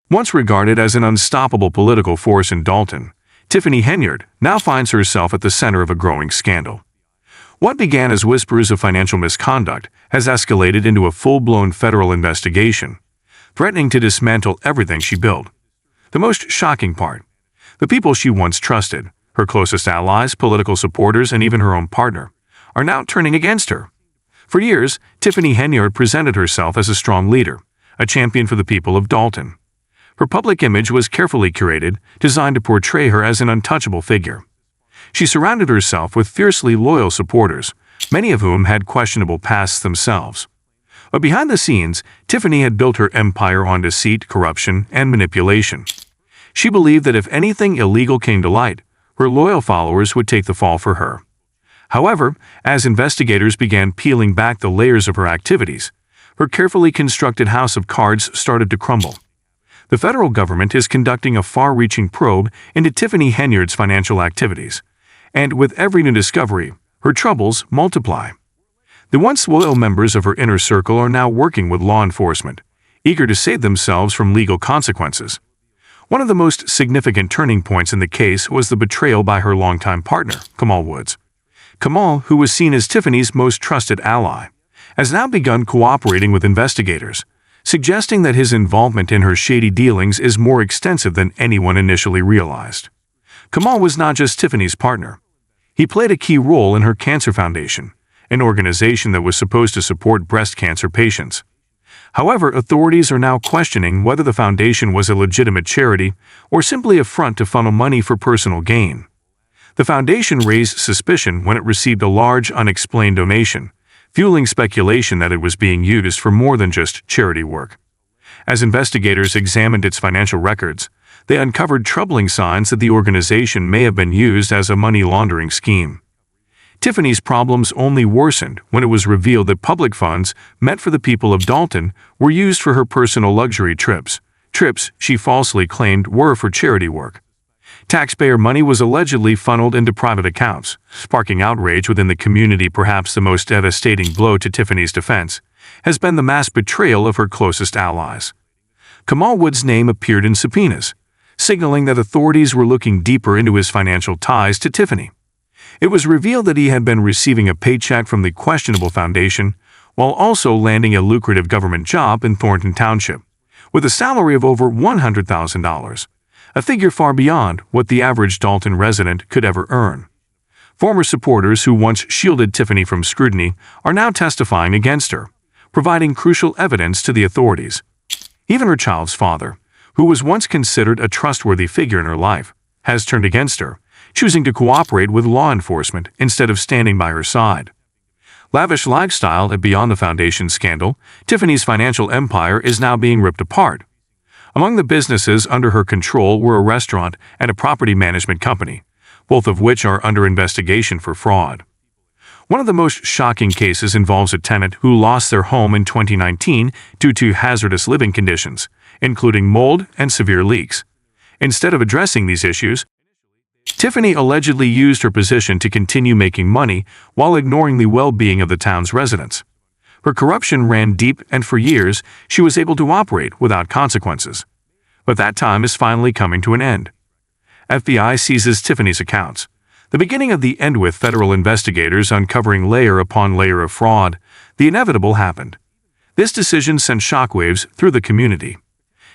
Once regarded as an unstoppable political force in Dalton, Tiffany Henyard now finds herself at the center of a growing scandal. What began as whispers of financial misconduct has escalated into a full-blown federal investigation, threatening to dismantle everything she built. The most shocking part: the people she once trusted, her closest allies, political supporters, and even her own partner, are now turning against her. For years, Tiffany Henyard presented herself as a strong leader, a champion for the people of Dalton. Her public image was carefully curated, designed to portray her as an untouchable figure. She surrounded herself with fiercely loyal supporters, many of whom had questionable pasts themselves. But behind the scenes, Tiffany had built her empire on deceit, corruption, and manipulation. She believed that if anything illegal came to light, her loyal followers would take the fall for her. However, as investigators began peeling back the layers of her activities, her carefully constructed house of cards started to crumble. The federal government is conducting a far-reaching probe into Tiffany Henyard's financial activities, and with every new discovery, her troubles multiply. The once loyal members of her inner circle are now working with law enforcement, eager to save themselves from legal consequences. One of the most significant turning points in the case was the betrayal by her longtime partner, Kamal Woods. Kamal, who was seen as Tiffany's most trusted ally, has now begun cooperating with investigators, suggesting that his involvement in her shady dealings is more extensive than anyone initially realized. Kamal was not just Tiffany's partner. He played a key role in her cancer foundation, an organization that was supposed to support breast cancer patients. However, authorities are now questioning whether the foundation was a legitimate charity or simply a front to funnel money for personal gain. The foundation raised suspicion when it received a large, unexplained donation, fueling speculation that it was being used for more than just charity work. As investigators examined its financial records, they uncovered troubling signs that the organization may have been used as a money laundering scheme. Tiffany's problems only worsened when it was revealed that public funds meant for the people of Dalton were used for her personal luxury trips she falsely claimed were for charity work. Taxpayer money was allegedly funneled into private accounts, sparking outrage within the community. Perhaps the most devastating blow to Tiffany's defense has been the mass betrayal of her closest allies. Kamal Woods' name appeared in subpoenas, signaling that authorities were looking deeper into his financial ties to Tiffany. It was revealed that he had been receiving a paycheck from the questionable foundation, while also landing a lucrative government job in Thornton Township, with a salary of over $100,000. A figure far beyond what the average Dalton resident could ever earn. Former supporters who once shielded Tiffany from scrutiny are now testifying against her, providing crucial evidence to the authorities. Even her child's father, who was once considered a trustworthy figure in her life, has turned against her, choosing to cooperate with law enforcement instead of standing by her side. Lavish lifestyle and beyond the foundation scandal, Tiffany's financial empire is now being ripped apart. Among the businesses under her control were a restaurant and a property management company, both of which are under investigation for fraud. One of the most shocking cases involves a tenant who lost their home in 2019 due to hazardous living conditions, including mold and severe leaks. Instead of addressing these issues, Tiffany allegedly used her position to continue making money while ignoring the well-being of the town's residents. Her corruption ran deep, and for years, she was able to operate without consequences. But that time is finally coming to an end. FBI seizes Tiffany's accounts, the beginning of the end with federal investigators uncovering layer upon layer of fraud. The inevitable happened. This decision sent shockwaves through the community.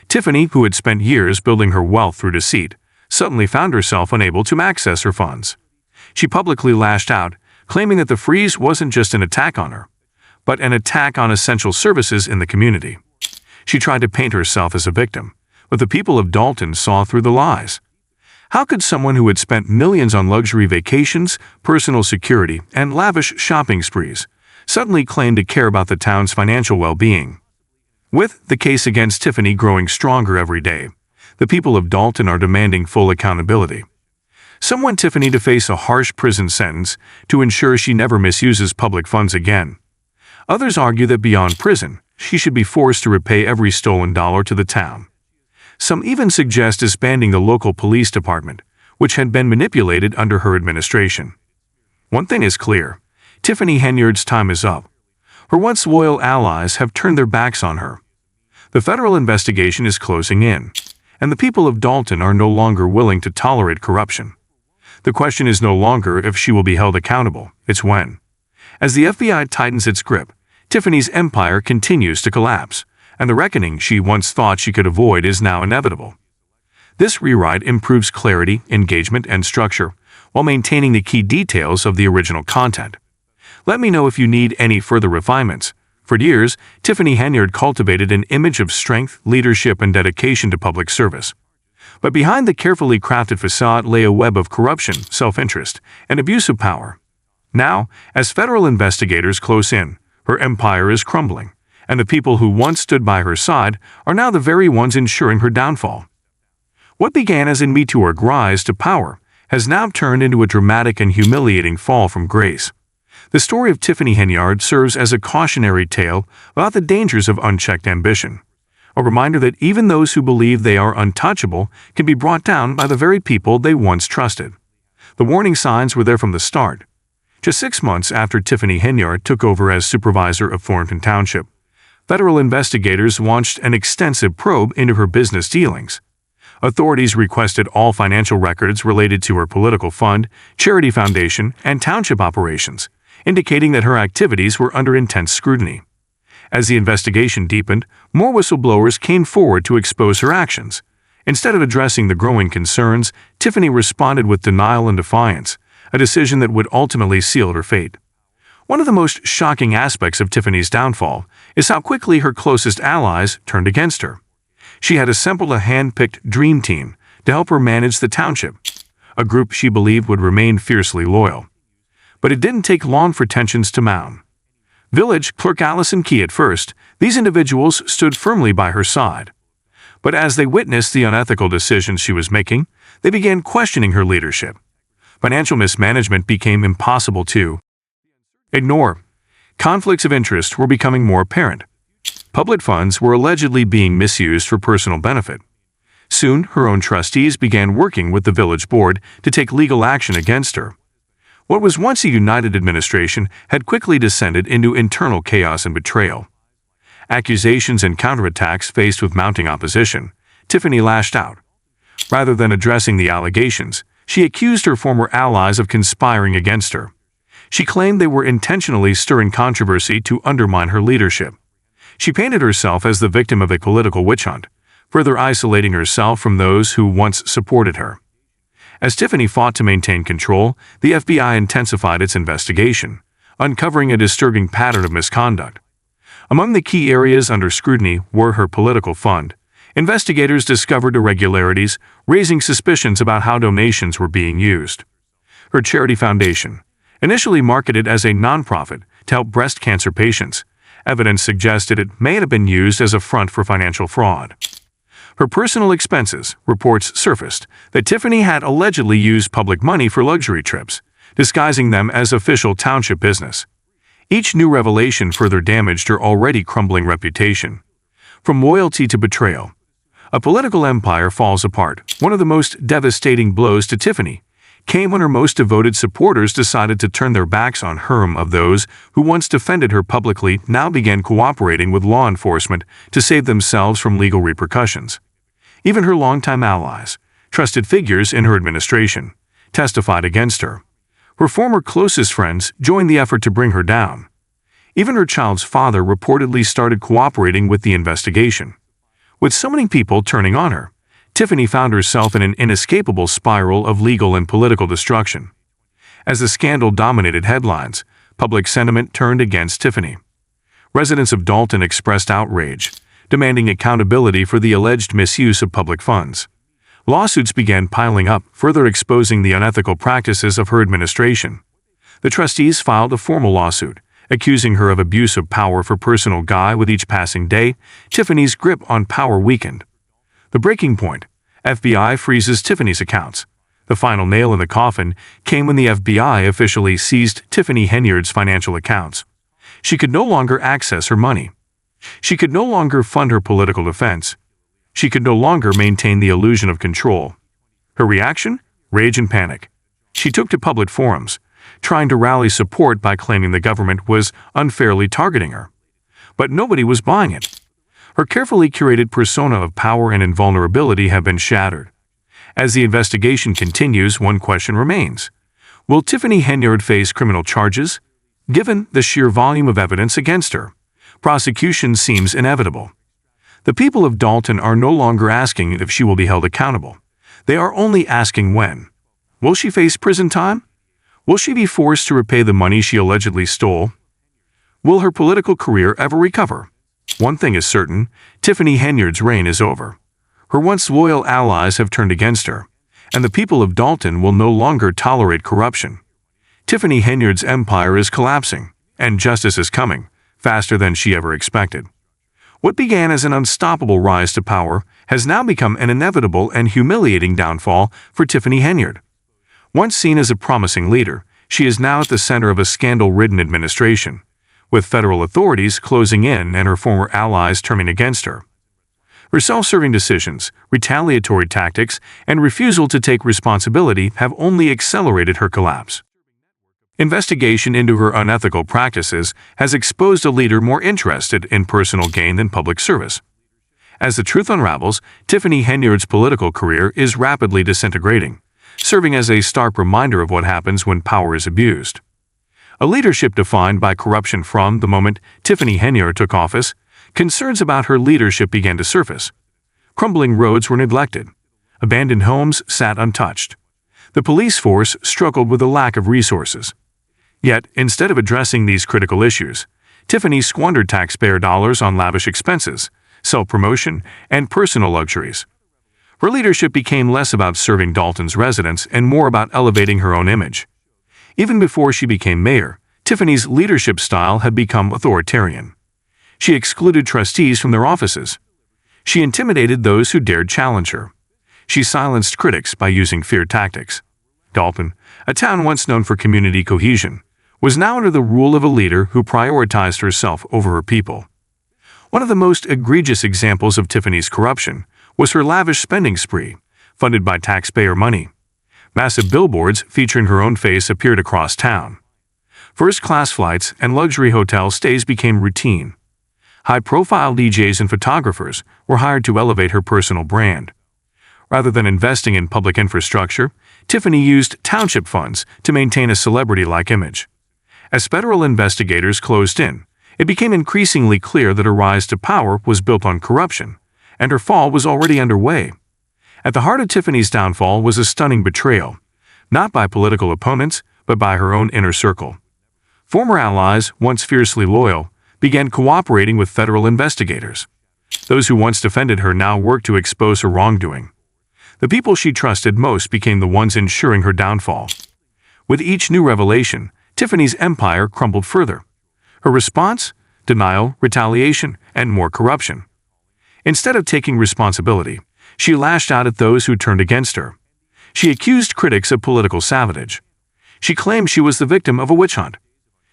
Tiffany, who had spent years building her wealth through deceit, suddenly found herself unable to access her funds. She publicly lashed out, claiming that the freeze wasn't just an attack on her, but an attack on essential services in the community. She tried to paint herself as a victim, but the people of Dalton saw through the lies. How could someone who had spent millions on luxury vacations, personal security, and lavish shopping sprees suddenly claim to care about the town's financial well-being? With the case against Tiffany growing stronger every day, the people of Dalton are demanding full accountability. Some want Tiffany to face a harsh prison sentence to ensure she never misuses public funds again. Others argue that beyond prison, she should be forced to repay every stolen dollar to the town. Some even suggest disbanding the local police department, which had been manipulated under her administration. One thing is clear: Tiffany Henyard's time is up. Her once loyal allies have turned their backs on her. The federal investigation is closing in, and the people of Dalton are no longer willing to tolerate corruption. The question is no longer if she will be held accountable, it's when. As the FBI tightens its grip, Tiffany's empire continues to collapse, and the reckoning she once thought she could avoid is now inevitable. This rewrite improves clarity, engagement, and structure, while maintaining the key details of the original content. Let me know if you need any further refinements. For years, Tiffany Henyard cultivated an image of strength, leadership, and dedication to public service. But behind the carefully crafted facade lay a web of corruption, self-interest, and abuse of power. Now, as federal investigators close in, her empire is crumbling, and the people who once stood by her side are now the very ones ensuring her downfall. What began as a meteoric rise to power has now turned into a dramatic and humiliating fall from grace. The story of Tiffany Henyard serves as a cautionary tale about the dangers of unchecked ambition, a reminder that even those who believe they are untouchable can be brought down by the very people they once trusted. The warning signs were there from the start. Just 6 months after Tiffany Henyard took over as supervisor of Thornton Township, federal investigators launched an extensive probe into her business dealings. Authorities requested all financial records related to her political fund, charity foundation, and township operations, indicating that her activities were under intense scrutiny. As the investigation deepened, more whistleblowers came forward to expose her actions. Instead of addressing the growing concerns, Tiffany responded with denial and defiance, a decision that would ultimately seal her fate. One of the most shocking aspects of Tiffany's downfall is how quickly her closest allies turned against her. She had assembled a hand-picked dream team to help her manage the township, a group she believed would remain fiercely loyal. But it didn't take long for tensions to mount. Village Clerk Allison Key at first, these individuals stood firmly by her side. But as they witnessed the unethical decisions she was making, they began questioning her leadership. Financial mismanagement became impossible to ignore. Conflicts of interest were becoming more apparent. Public funds were allegedly being misused for personal benefit. Soon, her own trustees began working with the village board to take legal action against her. What was once a united administration had quickly descended into internal chaos and betrayal. Accusations and counterattacks faced with mounting opposition, Tiffany lashed out. Rather than addressing the allegations, she accused her former allies of conspiring against her. She claimed they were intentionally stirring controversy to undermine her leadership. She painted herself as the victim of a political witch hunt, further isolating herself from those who once supported her. As Tiffany fought to maintain control, the FBI intensified its investigation, uncovering a disturbing pattern of misconduct. Among the key areas under scrutiny were her political fund. Investigators discovered irregularities, raising suspicions about how donations were being used. Her charity foundation, initially marketed as a nonprofit to help breast cancer patients, evidence suggested it may have been used as a front for financial fraud. Her personal expenses, reports surfaced that Tiffany had allegedly used public money for luxury trips, disguising them as official township business. Each new revelation further damaged her already crumbling reputation. From loyalty to betrayal, a political empire falls apart. One of the most devastating blows to Tiffany came when her most devoted supporters decided to turn their backs on her. Of those who once defended her publicly now began cooperating with law enforcement to save themselves from legal repercussions. Even her longtime allies, trusted figures in her administration, testified against her. Her former closest friends joined the effort to bring her down. Even her child's father reportedly started cooperating with the investigation. With so many people turning on her, Tiffany found herself in an inescapable spiral of legal and political destruction. As the scandal dominated headlines, public sentiment turned against Tiffany. Residents of Dalton expressed outrage, demanding accountability for the alleged misuse of public funds. Lawsuits began piling up, further exposing the unethical practices of her administration. The trustees filed a formal lawsuit, accusing her of abuse of power for personal gain. With each passing day, Tiffany's grip on power weakened. The breaking point: FBI freezes Tiffany's accounts. The final nail in the coffin came when the FBI officially seized Tiffany Henyard's financial accounts. She could no longer access her money. She could no longer fund her political defense. She could no longer maintain the illusion of control. Her reaction? Rage and panic. She took to public forums, trying to rally support by claiming the government was unfairly targeting her. But nobody was buying it. Her carefully curated persona of power and invulnerability have been shattered. As the investigation continues, one question remains. Will Tiffany Henyard face criminal charges? Given the sheer volume of evidence against her, prosecution seems inevitable. The people of Dalton are no longer asking if she will be held accountable. They are only asking when. Will she face prison time? Will she be forced to repay the money she allegedly stole? Will her political career ever recover? One thing is certain, Tiffany Henyard's reign is over. Her once loyal allies have turned against her, and the people of Dalton will no longer tolerate corruption. Tiffany Henyard's empire is collapsing, and justice is coming, faster than she ever expected. What began as an unstoppable rise to power has now become an inevitable and humiliating downfall for Tiffany Henyard. Once seen as a promising leader, she is now at the center of a scandal-ridden administration, with federal authorities closing in and her former allies turning against her. Her self-serving decisions, retaliatory tactics, and refusal to take responsibility have only accelerated her collapse. Investigation into her unethical practices has exposed a leader more interested in personal gain than public service. As the truth unravels, Tiffany Henyard's political career is rapidly disintegrating, serving as a stark reminder of what happens when power is abused. A leadership defined by corruption. From the moment Tiffany Henyard took office, concerns about her leadership began to surface. Crumbling roads were neglected. Abandoned homes sat untouched. The police force struggled with a lack of resources. Yet, instead of addressing these critical issues, Tiffany squandered taxpayer dollars on lavish expenses, self-promotion, and personal luxuries. Her leadership became less about serving Dalton's residents and more about elevating her own image. Even before she became mayor, Tiffany's leadership style had become authoritarian. She excluded trustees from their offices. She intimidated those who dared challenge her. She silenced critics by using fear tactics. Dalton, a town once known for community cohesion, was now under the rule of a leader who prioritized herself over her people. One of the most egregious examples of Tiffany's corruption was her lavish spending spree, funded by taxpayer money. Massive billboards featuring her own face appeared across town. First-class flights and luxury hotel stays became routine. High-profile DJs and photographers were hired to elevate her personal brand. Rather than investing in public infrastructure, Tiffany used township funds to maintain a celebrity-like image. As federal investigators closed in, it became increasingly clear that her rise to power was built on corruption, and her fall was already underway. At the heart of Tiffany's downfall was a stunning betrayal, not by political opponents, but by her own inner circle. Former allies, once fiercely loyal, began cooperating with federal investigators. Those who once defended her now worked to expose her wrongdoing. The people she trusted most became the ones ensuring her downfall. With each new revelation, Tiffany's empire crumbled further. Her response? Denial, retaliation, and more corruption. Instead of taking responsibility, she lashed out at those who turned against her. She accused critics of political sabotage. She claimed she was the victim of a witch hunt.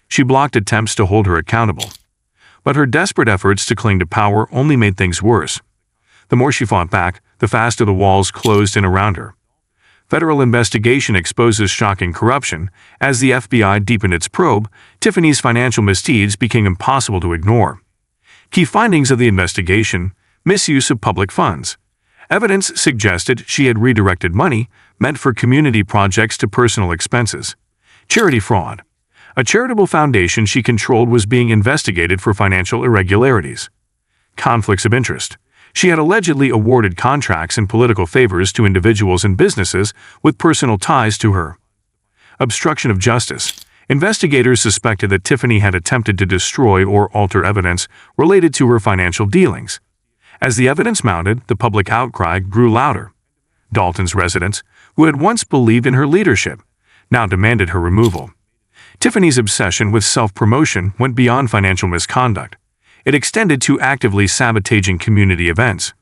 She blocked attempts to hold her accountable. But her desperate efforts to cling to power only made things worse. The more she fought back, the faster the walls closed in around her. Federal investigation exposes shocking corruption. As the FBI deepened its probe, Tiffany's financial misdeeds became impossible to ignore. Key findings of the investigation: misuse of public funds. Evidence suggested she had redirected money meant for community projects to personal expenses. Charity fraud. A charitable foundation she controlled was being investigated for financial irregularities. Conflicts of interest. She had allegedly awarded contracts and political favors to individuals and businesses with personal ties to her. Obstruction of justice. Investigators suspected that Tiffany had attempted to destroy or alter evidence related to her financial dealings. As the evidence mounted, the public outcry grew louder. Dalton's residents, who had once believed in her leadership, now demanded her removal. Tiffany's obsession with self-promotion went beyond financial misconduct. It extended to actively sabotaging community events.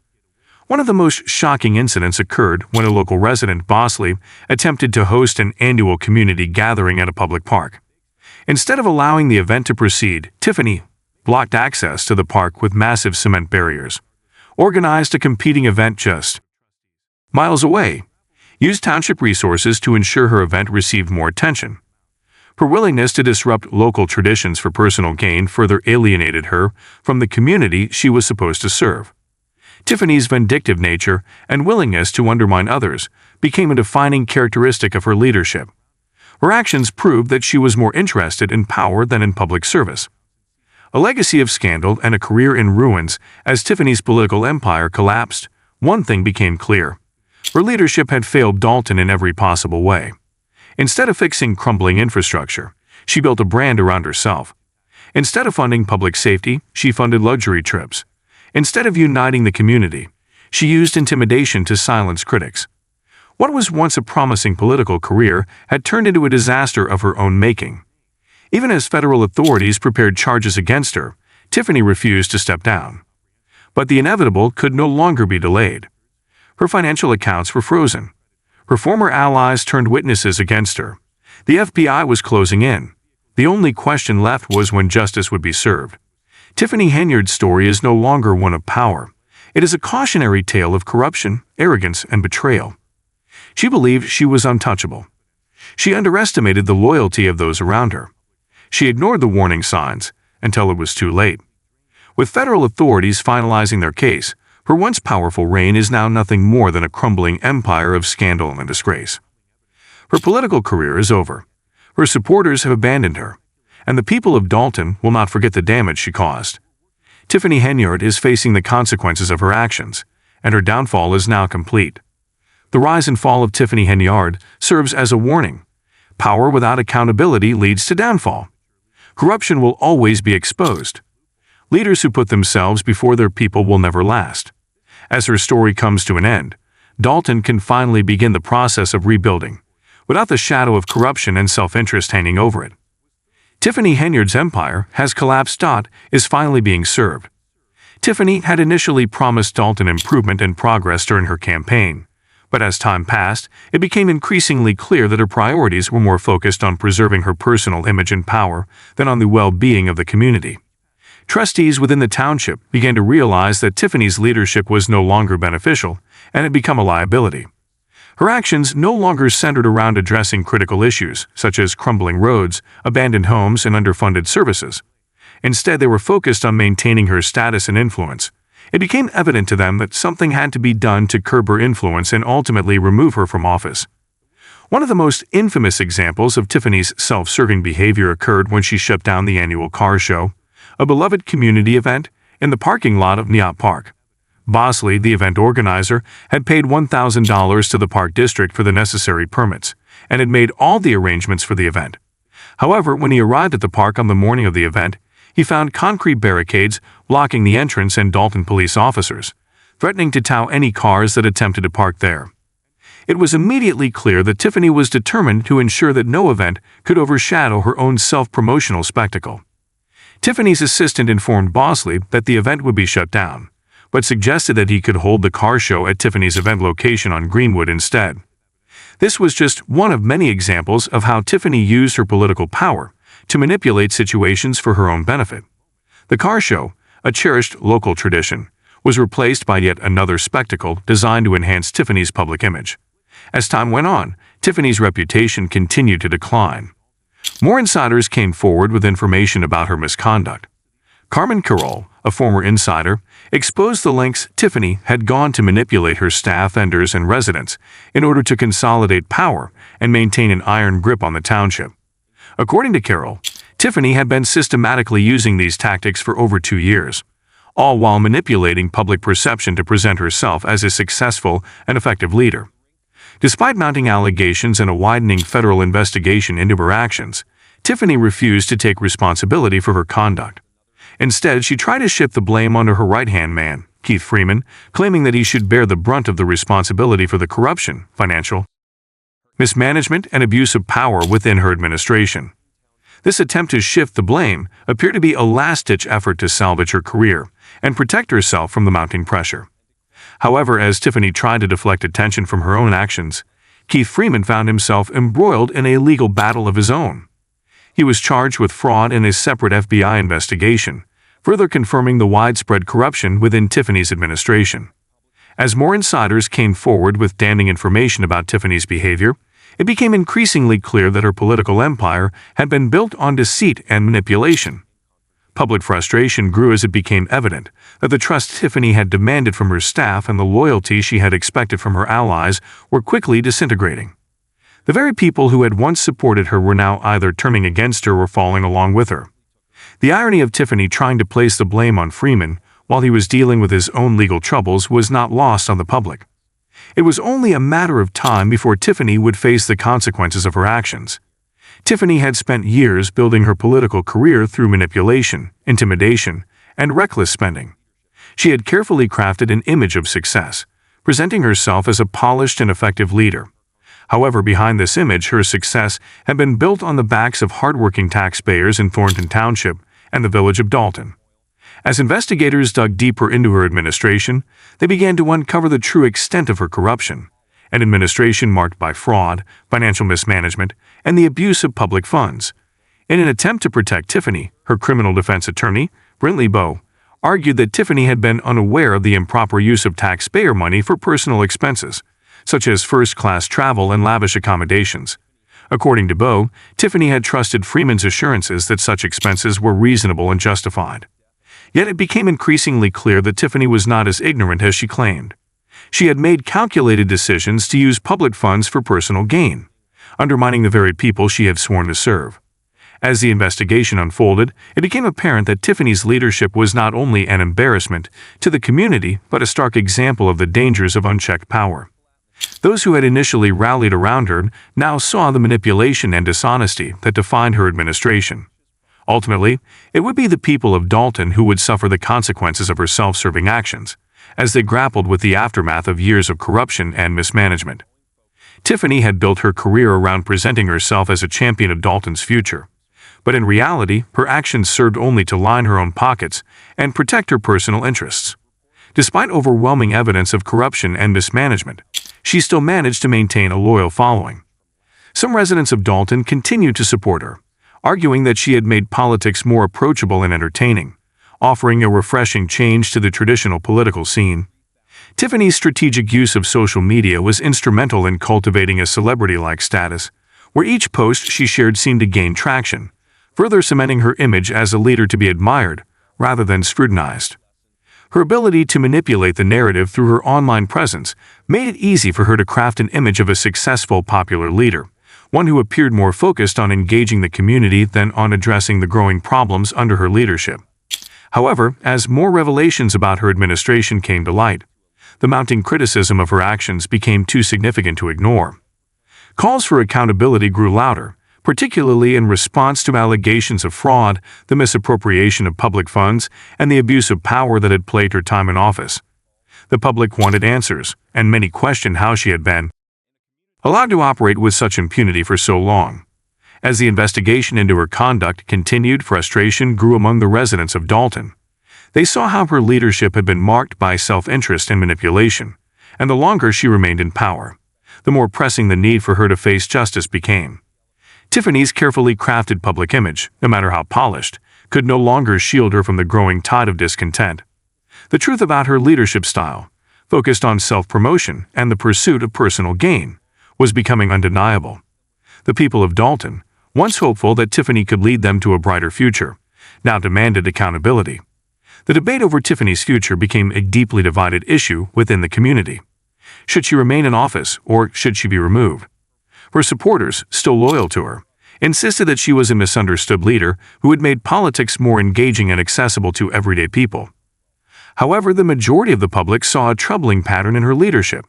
One of the most shocking incidents occurred when a local resident, Bosley, attempted to host an annual community gathering at a public park. Instead of allowing the event to proceed, Tiffany blocked access to the park with massive cement barriers, organized a competing event just miles away, used township resources to ensure her event received more attention. Her willingness to disrupt local traditions for personal gain further alienated her from the community she was supposed to serve. Tiffany's vindictive nature and willingness to undermine others became a defining characteristic of her leadership. Her actions proved that she was more interested in power than in public service. A legacy of scandal and a career in ruins as Tiffany's political empire collapsed, one thing became clear. Her leadership had failed Dalton in every possible way. Instead of fixing crumbling infrastructure, she built a brand around herself. Instead of funding public safety, she funded luxury trips. Instead of uniting the community, she used intimidation to silence critics. What was once a promising political career had turned into a disaster of her own making. Even as federal authorities prepared charges against her, Tiffany refused to step down. But the inevitable could no longer be delayed. Her financial accounts were frozen. Her former allies turned witnesses against her. The FBI was closing in. The only question left was when justice would be served. Tiffany Henyard's story is no longer one of power. It is a cautionary tale of corruption, arrogance, and betrayal. She believed she was untouchable. She underestimated the loyalty of those around her. She ignored the warning signs until it was too late. With federal authorities finalizing their case, her once powerful reign is now nothing more than a crumbling empire of scandal and disgrace. Her political career is over. Her supporters have abandoned her, and the people of Dalton will not forget the damage she caused. Tiffany Henyard is facing the consequences of her actions, and her downfall is now complete. The rise and fall of Tiffany Henyard serves as a warning. Power without accountability leads to downfall. Corruption will always be exposed. Leaders who put themselves before their people will never last. As her story comes to an end, Dalton can finally begin the process of rebuilding, without the shadow of corruption and self-interest hanging over it. Tiffany Henyard's empire has collapsed. Is finally being served. Tiffany had initially promised Dalton improvement and progress during her campaign, but as time passed, it became increasingly clear that her priorities were more focused on preserving her personal image and power than on the well-being of the community. Trustees within the township began to realize that Tiffany's leadership was no longer beneficial and had become a liability. Her actions no longer centered around addressing critical issues, such as crumbling roads, abandoned homes, and underfunded services. Instead, they were focused on maintaining her status and influence. It became evident to them that something had to be done to curb her influence and ultimately remove her from office. One of the most infamous examples of Tiffany's self-serving behavior occurred when she shut down the annual car show, a beloved community event, in the parking lot of Neot Park. Bosley, the event organizer, had paid $1,000 to the park district for the necessary permits, and had made all the arrangements for the event. However, when he arrived at the park on the morning of the event, he found concrete barricades blocking the entrance and Dalton police officers, threatening to tow any cars that attempted to park there. It was immediately clear that Tiffany was determined to ensure that no event could overshadow her own self-promotional spectacle. Tiffany's assistant informed Bosley that the event would be shut down, but suggested that he could hold the car show at Tiffany's event location on Greenwood instead. This was just one of many examples of how Tiffany used her political power to manipulate situations for her own benefit. The car show, a cherished local tradition, was replaced by yet another spectacle designed to enhance Tiffany's public image. As time went on, Tiffany's reputation continued to decline. More insiders came forward with information about her misconduct. Carmen Carroll, a former insider, exposed the lengths Tiffany had gone to manipulate her staff, vendors, and residents in order to consolidate power and maintain an iron grip on the township. According to Carroll, Tiffany had been systematically using these tactics for over 2 years, all while manipulating public perception to present herself as a successful and effective leader. Despite mounting allegations and a widening federal investigation into her actions, Tiffany refused to take responsibility for her conduct. Instead, she tried to shift the blame onto her right-hand man, Keith Freeman, claiming that he should bear the brunt of the responsibility for the corruption, financial mismanagement, and abuse of power within her administration. This attempt to shift the blame appeared to be a last-ditch effort to salvage her career and protect herself from the mounting pressure. However, as Tiffany tried to deflect attention from her own actions, Keith Freeman found himself embroiled in a legal battle of his own. He was charged with fraud in a separate FBI investigation, further confirming the widespread corruption within Tiffany's administration. As more insiders came forward with damning information about Tiffany's behavior, it became increasingly clear that her political empire had been built on deceit and manipulation. Public frustration grew as it became evident that the trust Tiffany had demanded from her staff and the loyalty she had expected from her allies were quickly disintegrating. The very people who had once supported her were now either turning against her or falling along with her. The irony of Tiffany trying to place the blame on Freeman while he was dealing with his own legal troubles was not lost on the public. It was only a matter of time before Tiffany would face the consequences of her actions. Tiffany had spent years building her political career through manipulation, intimidation, and reckless spending. She had carefully crafted an image of success, presenting herself as a polished and effective leader. However, behind this image, her success had been built on the backs of hardworking taxpayers in Thornton Township and the village of Dalton. As investigators dug deeper into her administration, they began to uncover the true extent of her corruption, an administration marked by fraud, financial mismanagement, and the abuse of public funds. In an attempt to protect Tiffany, her criminal defense attorney, Brintley Bowe, argued that Tiffany had been unaware of the improper use of taxpayer money for personal expenses, such as first-class travel and lavish accommodations. According to Bowe, Tiffany had trusted Freeman's assurances that such expenses were reasonable and justified. Yet it became increasingly clear that Tiffany was not as ignorant as she claimed. She had made calculated decisions to use public funds for personal gain, undermining the very people she had sworn to serve. As the investigation unfolded, it became apparent that Tiffany's leadership was not only an embarrassment to the community but a stark example of the dangers of unchecked power. Those who had initially rallied around her now saw the manipulation and dishonesty that defined her administration. Ultimately, it would be the people of Dalton who would suffer the consequences of her self-serving actions, as they grappled with the aftermath of years of corruption and mismanagement. Tiffany had built her career around presenting herself as a champion of Dalton's future, but in reality, her actions served only to line her own pockets and protect her personal interests. Despite overwhelming evidence of corruption and mismanagement, she still managed to maintain a loyal following. Some residents of Dalton continued to support her, arguing that she had made politics more approachable and entertaining, offering a refreshing change to the traditional political scene. Tiffany's strategic use of social media was instrumental in cultivating a celebrity-like status, where each post she shared seemed to gain traction, further cementing her image as a leader to be admired rather than scrutinized. Her ability to manipulate the narrative through her online presence made it easy for her to craft an image of a successful, popular leader, one who appeared more focused on engaging the community than on addressing the growing problems under her leadership. However, as more revelations about her administration came to light, the mounting criticism of her actions became too significant to ignore. Calls for accountability grew louder, particularly in response to allegations of fraud, the misappropriation of public funds, and the abuse of power that had plagued her time in office. The public wanted answers, and many questioned how she had been allowed to operate with such impunity for so long. As the investigation into her conduct continued, frustration grew among the residents of Dalton. They saw how her leadership had been marked by self-interest and manipulation, and the longer she remained in power, the more pressing the need for her to face justice became. Tiffany's carefully crafted public image, no matter how polished, could no longer shield her from the growing tide of discontent. The truth about her leadership style, focused on self-promotion and the pursuit of personal gain, was becoming undeniable. The people of Dalton, once hopeful that Tiffany could lead them to a brighter future, now demanded accountability. The debate over Tiffany's future became a deeply divided issue within the community. Should she remain in office, or should she be removed? Her supporters, still loyal to her, insisted that she was a misunderstood leader who had made politics more engaging and accessible to everyday people. However, the majority of the public saw a troubling pattern in her leadership,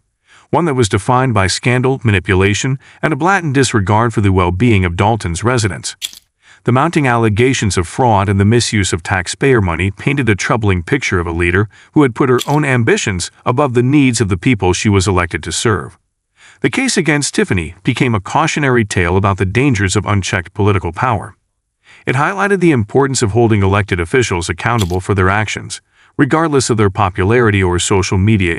one that was defined by scandal, manipulation, and a blatant disregard for the well-being of Dalton's residents. The mounting allegations of fraud and the misuse of taxpayer money painted a troubling picture of a leader who had put her own ambitions above the needs of the people she was elected to serve. The case against Tiffany became a cautionary tale about the dangers of unchecked political power. It highlighted the importance of holding elected officials accountable for their actions, regardless of their popularity or social media